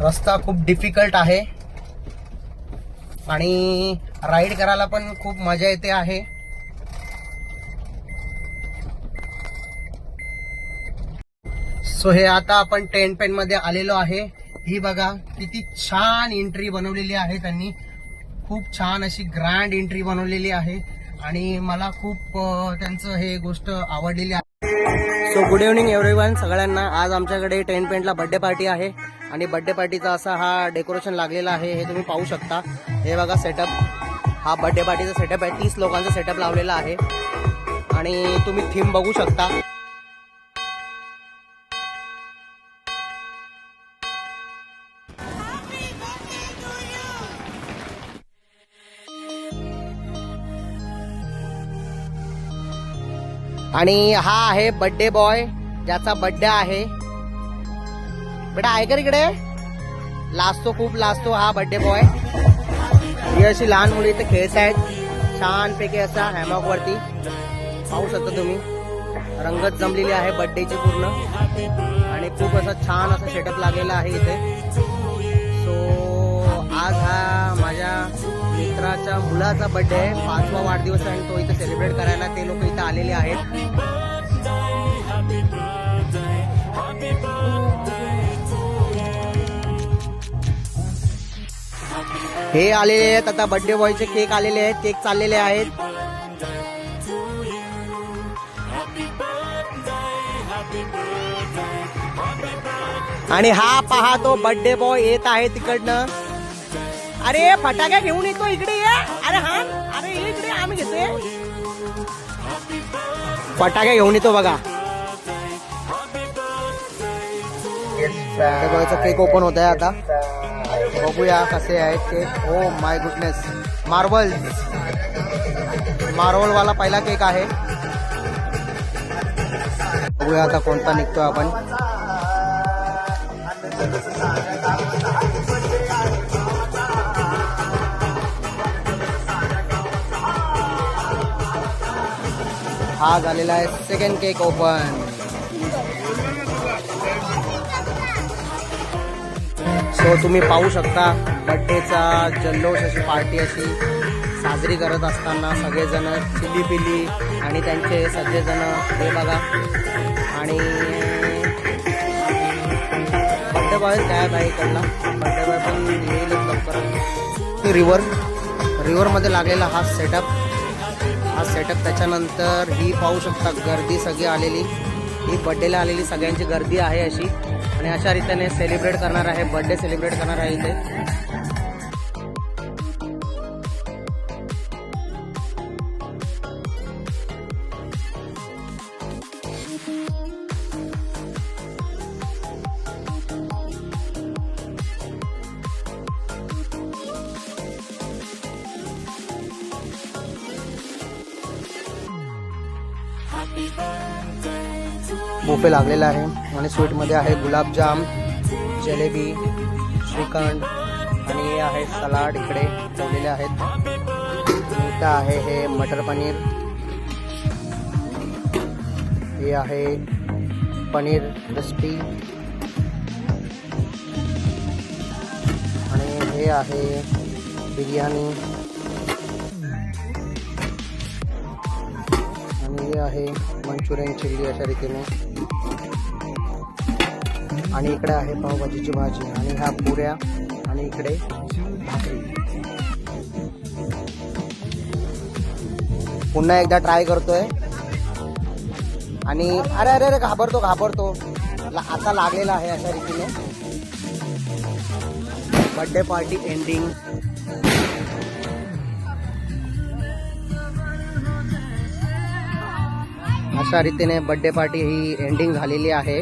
रस्ता खूप डिफिकल्ट आहे आणि राईड करायला पण खूप मजा येते आहे. सो हे आता आपण टेंट पेन मध्ये आलेलो आहे. ही बघा किती छान एंट्री बनवलेली आहे त्यांनी. खूप छान अशी ग्रँड एंट्री बनवलेली आहे आणि मला खूप त्यांचं हे गोष्ट आवडलेली आहे. सो गुड इव्हनिंग एव्हरीवन सगळ्यांना. आज आमच्याकडे टेंट पेंटला बर्थडे पार्टी आहे आणि बर्थडे पार्टीचा असा हा डेकोरेशन लागलेला आहे. हे तुम्ही पाहू शकता. हे बघा सेटअप. हा बर्थडे पार्टीचा सेटअप आहे. 30 लोकांचा सेटअप लावलेला आहे आणि तुम्ही थीम बघू शकता. आणि हा आहे बर्थडे बॉय ज्याचा बर्थडे आहे. बेटा आहे का इकडे? लाजतो, खूप लाजतो हा बर्थडे बॉय. ही अशी लहान मुली इथे खेळत आहेत छानपैकी असा हॅमॉक वरती. पाहू शकता तुम्ही. रंगत जमलेली आहे बर्थडेची पूर्ण आणि खूप असा छान असा सेटअप लागलेला आहे इथे. सो आज हा माझ्या मित्राच्या मुलाचा बर्थडे आहे. 5वा वाढदिवस आहे आणि तो इथे सेलिब्रेट करायला ते लोक इथे आलेले आहेत. हे आलेले आहेत आता बर्थडे बॉयचे केक आलेले आहेत. केक चाललेले आहेत. आणि हा पहा तो बर्थडे बॉय येत आहे तिकडनं. अरे फटाक्या घेऊन येतो इकडे ये. अरे हा अरे इकडे आम्ही घेतोय. फटाक्या घेऊन येतो बघा. बर्थडे बॉयचा केक ओपन होत आहे आता. बघूया कसे आहेत cake. Oh my goodness. Marvel वाला पहिला केक आहे. बघूया आता कोणता निघतोय आपण. हा झालेला आहे सेकंड केक ओपन. सो तुम्ही पाहू शकता बर्थडेचा जल्लोष अशी पार्टी अशी साजरी करत असताना सगळेजण चिली पिली आणि त्यांचे सगळेजण हे बघा. आणि बर्थडे बॉय काय बाई इकडला बर्थडे बॉय पण येईल लवकर. रिव्हर मध्ये लागलेला हा सेटअप. त्याच्यानंतर ही पाहू शकता गर्दी सगळी आलेली. ही बर्थडेला आलेली सगळ्यांची गर्दी आहे अशी आणि अशा रीतीने सेलिब्रेट करणार आहे. बर्थडे सेलिब्रेट करणार आहे इथे. बुफे लागलेला आहे आणि स्वीट मध्ये आहे गुलाबजाम, जलेबी, श्रीखंड आणि हे आहे सलाड इकडे ठेवलेले आहेत. इथं आहे हे मटर पनीर. हे आहे पनीर क्रिस्पी आणि हे आहे बिर्याणी आणि हे आहे मंचुरियन चिल्ली अशा रीतीने. आणि इकडे आहे पावभाजीची भाजी आणि ह्या पुऱ्या आणि इकडे भाकरी. पुन्हा एकदा ट्राय करतोय आणि अरे अरे अरे घाबरतो आता लागलेला आहे अशा रीतीने. Birthday party ending. अशा रीतीने बर्थडे पार्टी ही एंडिंग झालेली आहे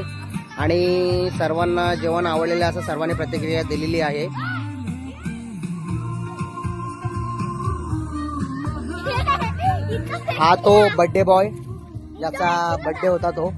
आणि सर्वांना जेवण आवडलेलं असं सर्वांनी प्रतिक्रिया दिलेली आहे. हा तो बर्थडे बॉय ज्याचा बर्थडे होता तो.